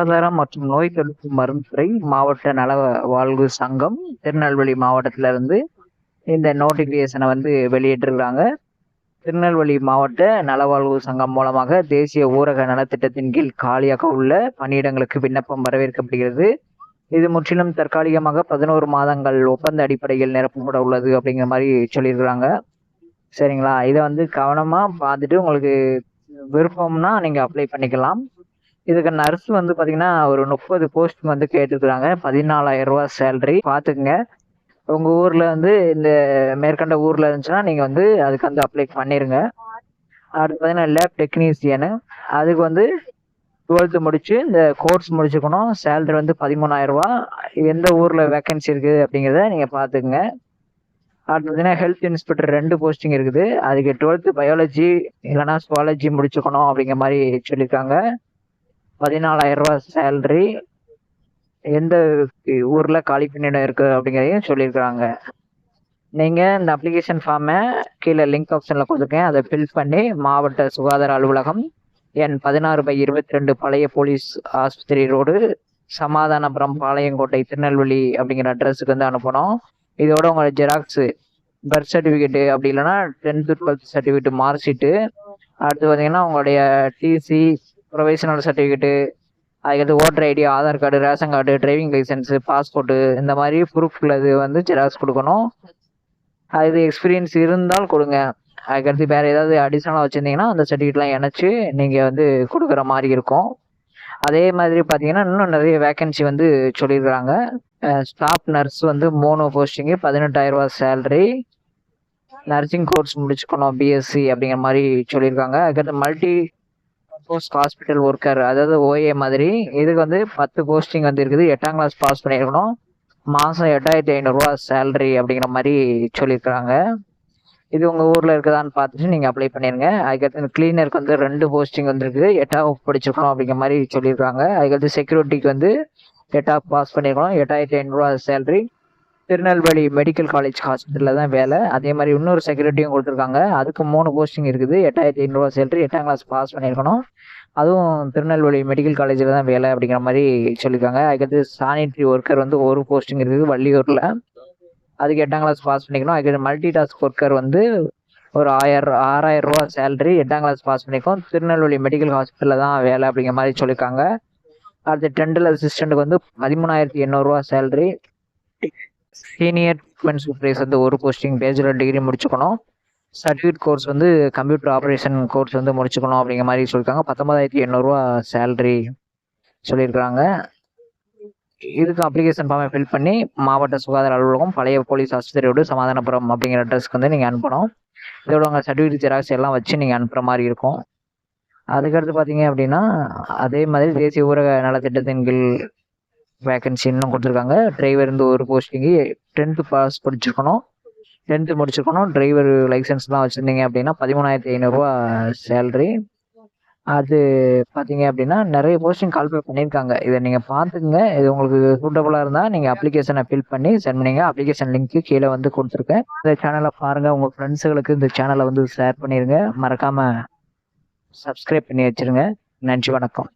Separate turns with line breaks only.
சுகாதாரம் மற்றும் நோய் தடுப்பு மருந்துத்துறை மாவட்ட நல வாழ்வு சங்கம் திருநெல்வேலி மாவட்டத்துல இருந்து இந்த நோட்டிபிகேஷனை வந்து வெளியிட்டிருக்கிறாங்க. திருநெல்வேலி மாவட்ட நலவாழ்வு சங்கம் மூலமாக தேசிய ஊரக நலத்திட்டத்தின் கீழ் காலியாக உள்ள பணியிடங்களுக்கு விண்ணப்பம் வரவேற்கப்படுகிறது. இது முற்றிலும் தற்காலிகமாக 11 மாதங்கள் ஒப்பந்த அடிப்படையில் நிரப்பப்பட உள்ளது அப்படிங்கிற மாதிரி சொல்லியிருக்கிறாங்க. சரிங்களா, இதை வந்து கவனமா பார்த்துட்டு உங்களுக்கு விருப்பம்னா நீங்க அப்ளை பண்ணிக்கலாம். இதுக்கு நர்ஸ் வந்து பாத்தீங்கன்னா ஒரு 30 போஸ்ட் வந்து கேட்டுருக்குறாங்க. 14,000 ரூபாய் சேலரி. பார்த்துக்குங்க, உங்க ஊர்ல வந்து இந்த மேற்கண்ட ஊர்ல இருந்துச்சுன்னா நீங்க வந்து அதுக்கு வந்து அப்ளை பண்ணிருங்க. அடுத்து பார்த்தீங்கன்னா லேப் டெக்னீசியனு, அதுக்கு வந்து 12th முடிச்சு இந்த கோர்ஸ் முடிச்சுக்கணும். சேலரி வந்து 13,000 ரூபாய். எந்த ஊர்ல வேகன்சி இருக்குது அப்படிங்கிறத நீங்க பார்த்துக்குங்க. அடுத்து பார்த்தீங்கன்னா ஹெல்த் இன்ஸ்பெக்டர் 2 போஸ்டிங் இருக்குது. அதுக்கு 12th பயாலஜி இல்லைன்னா சுவாலஜி முடிச்சுக்கணும் அப்படிங்கிற மாதிரி சொல்லியிருக்காங்க. 14,000 ரூபாய் சேலரி. எந்த ஊர்ல காலி பணியிடம் இருக்கு அப்படிங்கிறதையும் சொல்லியிருக்கிறாங்க. நீங்க இந்த அப்ளிகேஷன் ஃபார்மை கீழே லிங்க் ஆப்ஷன்ல கொடுத்துருக்கேன், அதை ஃபில் பண்ணி மாவட்ட சுகாதார அலுவலகம் எண் 16/22 பழைய போலீஸ் ஆஸ்பத்திரி ரோடு, சமாதானபுரம், பாளையங்கோட்டை, திருநெல்வேலி அப்படிங்கிற அட்ரஸுக்கு வந்து அனுப்பணும். இதோட உங்களோட ஜெராக்ஸு, பர்த் சர்டிஃபிகேட்டு, அப்படி இல்லைன்னா 10th 12th certificate, mark sheet, அடுத்து பார்த்தீங்கன்னா உங்களுடைய டிசி, ப்ரொவிஷனல் சர்டிஃபிகேட்டு, அதுக்கடுத்து voter ID, Aadhaar card, ration card, driving licence, passport, இந்த மாதிரி ப்ரூஃப்ல இது வந்து ஜெராக்ஸ் கொடுக்கணும். அது எக்ஸ்பீரியன்ஸ் இருந்தால் கொடுங்க. அதுக்கடுத்து வேறு ஏதாவது அடிஷ்னலாக வச்சுருந்தீங்கன்னா அந்த சர்டிஃபிகேட்லாம் இணைச்சி நீங்கள் வந்து கொடுக்குற மாதிரி இருக்கும். அதே மாதிரி பார்த்தீங்கன்னா இன்னும் நிறைய வேக்கன்சி வந்து சொல்லியிருக்கிறாங்க. ஸ்டாஃப் நர்ஸ் வந்து 3 போஸ்டிங்கு, 18,000 ரூபாய் சேலரி. நர்சிங் கோர்ஸ் முடிச்சுக்கணும், பிஎஸ்சி அப்படிங்கிற மாதிரி சொல்லியிருக்காங்க. அதுக்கடுத்து மல்டி போஸ்ட் ஹாஸ்பிட்டல் ஒர்க்கர், அதாவது ஓஏ மாதிரி, இதுக்கு வந்து 10 போஸ்டிங் வந்து இருக்குது. 8ஆம் கிளாஸ் பாஸ் பண்ணியிருக்கணும். மாதம் 8,500 ரூபா சேலரி அப்படிங்கிற மாதிரி சொல்லியிருக்கிறாங்க. இது உங்கள் ஊரில் இருக்குதான்னு பார்த்துட்டு நீங்கள் அப்ளை பண்ணிடுங்க. அதுக்கடுத்து கிளீனருக்கு வந்து 2 போஸ்டிங் வந்துருக்குது. 8ஆம் வகுப்பு படிச்சிருக்கணும் அப்படிங்கிற மாதிரி சொல்லியிருக்காங்க. அதுக்கடுத்து செக்யூரிட்டிக்கு வந்து 8ஆம் பாஸ் பண்ணியிருக்கணும். 8,500 ரூபா சேலரி. திருநெல்வேலி மெடிக்கல் காலேஜ் ஹாஸ்பிட்டலில் தான் வேலை. அதே மாதிரி இன்னொரு செக்யூரிட்டியும் கொடுத்துருக்காங்க. அதுக்கு 3 போஸ்டிங் இருக்குது. 8,500 ரூபா சேலரி. 8ஆம் கிளாஸ் பாஸ் பண்ணியிருக்கணும். அதுவும் திருநெல்வேலி மெடிக்கல் காலேஜில் தான் வேலை அப்படிங்கிற மாதிரி சொல்லியிருக்காங்க. அதுக்கடுத்து சானிட்டரி ஒர்க்கர் வந்து 1 போஸ்டிங் இருக்குது வள்ளியூரில். அதுக்கு 8ஆம் கிளாஸ் பாஸ் பண்ணிக்கணும். அதுக்கு மல்டி டாஸ்க் ஒர்க்கர் வந்து ஒரு 6,000 ரூபா சேலரி. 8ஆம் கிளாஸ் பாஸ் பண்ணிக்கணும். திருநெல்வேலி மெடிக்கல் ஹாஸ்பிட்டலில் தான் வேலை அப்படிங்கிற மாதிரி சொல்லியிருக்காங்க. அடுத்து டென்டல் அசிஸ்டண்ட்டுக்கு வந்து 13,800 ரூபா சேலரி. சீனியர் ட்ரீட்மெண்ட் சூப்பர்வைசர் வந்து 1 போஸ்டிங், பேச்சுலர் டிகிரி முடிச்சுக்கணும். சர்டிஃபிகேட் கோர்ஸ் வந்து கம்ப்யூட்டர் ஆப்ரேஷன் கோர்ஸ் வந்து முடிச்சுக்கணும் அப்படிங்கிற மாதிரி சொல்லியிருக்காங்க. 19,800 ரூபா சேலரி சொல்லியிருக்காங்க. இதுக்கு அப்ளிகேஷன் ஃபார்மை ஃபில் பண்ணி மாவட்ட சுகாதார அலுவலகம், பழைய போலீஸ் ஆஸ்பத்திரியோடு, சமாதானபுரம் அப்படிங்கிற அட்ரஸ்க்கு வந்து நீங்கள் அனுப்பணும். இதோட உங்கள் சர்டிஃபிகேட் ஜெராக்ஸ் எல்லாம் வச்சு நீங்கள் அனுப்புகிற மாதிரி இருக்கும். அதுக்கடுத்து பார்த்தீங்க அப்படின்னா அதே மாதிரி தேசிய ஊரக நலத்திட்டத்தின் கீழ் வேக்கன்சி இன்னும் கொடுத்துருக்காங்க. டிரைவர் இருந்து 1 போஸ்டிங்கு, 10th பாஸ் படிச்சிருக்கணும், 10th முடிச்சிருக்கணும். டிரைவர் லைசன்ஸ்லாம் வச்சுருந்தீங்க அப்படின்னா 13,500 ரூபா சேலரி. அது பார்த்தீங்க அப்படின்னா நிறைய போஸ்டிங் கால்குலேட் பண்ணியிருக்காங்க. இதை நீங்கள் பார்த்துக்குங்க. இது உங்களுக்கு சூட்டபுளாக இருந்தால் நீங்கள் அப்ளிகேஷனை ஃபில் பண்ணி சென்ட் பண்ணிங்க. அப்ளிகேஷன் லிங்க்கு கீழே வந்து கொடுத்துருக்கேன். இந்த சேனலை பாருங்கள், உங்கள் ஃப்ரெண்ட்ஸுகளுக்கு இந்த சேனலை வந்து ஷேர் பண்ணிடுங்க. மறக்காமல் சப்ஸ்கிரைப் பண்ணி வச்சுருங்க. நன்றி, வணக்கம்.